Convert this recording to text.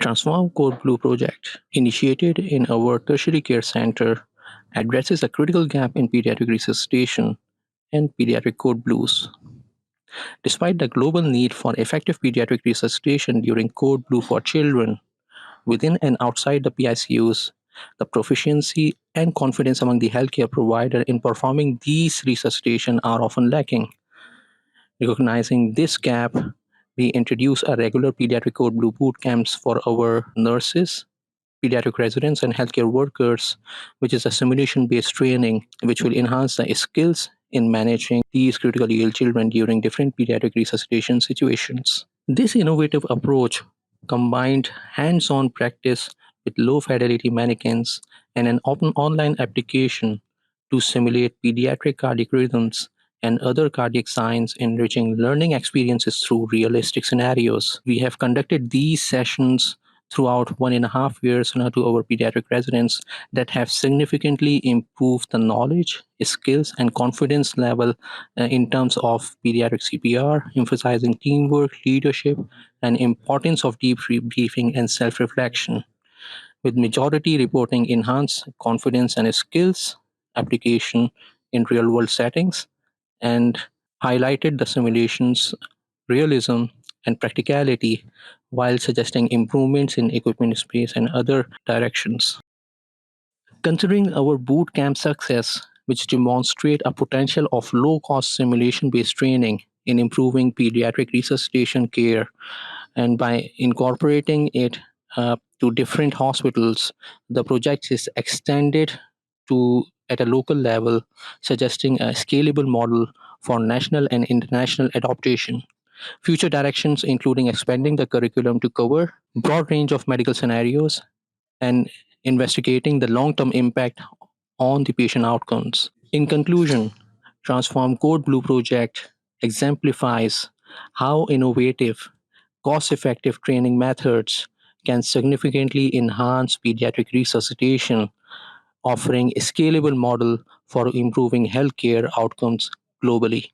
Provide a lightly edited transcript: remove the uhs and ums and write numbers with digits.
Transform Code Blue project, initiated in our tertiary care center, addresses a critical gap in pediatric resuscitation and pediatric code blues. Despite the global need for effective pediatric resuscitation during code blue for children, within and outside the PICUs, the proficiency and confidence among the healthcare provider in performing these resuscitation are often lacking. Recognizing this gap, we introduce a regular pediatric code blue boot camps for our nurses, pediatric residents, and healthcare workers, which is a simulation-based training which will enhance the skills in managing these critically ill children during different pediatric resuscitation situations. This innovative approach combined hands-on practice with low-fidelity mannequins and an open online application to simulate pediatric cardiac rhythms and other cardiac signs, enriching learning experiences through realistic scenarios. We have conducted these sessions throughout 1.5 years now to our pediatric residents that have significantly improved the knowledge, skills, and confidence level in terms of pediatric CPR, emphasizing teamwork, leadership, and importance of deep briefing and self-reflection, with majority reporting enhanced confidence and skills application in real-world settings, and highlighted the simulations realism and practicality while suggesting improvements in equipment space and other directions. Considering our bootcamp success, which demonstrate a potential of low-cost simulation-based training in improving pediatric resuscitation care, and by incorporating it to different hospitals, the project is extended to at a local level, suggesting a scalable model for national and international adaptation. Future directions including expanding the curriculum to cover broad range of medical scenarios and investigating the long-term impact on the patient outcomes. In conclusion, Transform Code Blue project exemplifies how innovative, cost-effective training methods can significantly enhance pediatric resuscitation, offering a scalable model for improving healthcare outcomes globally.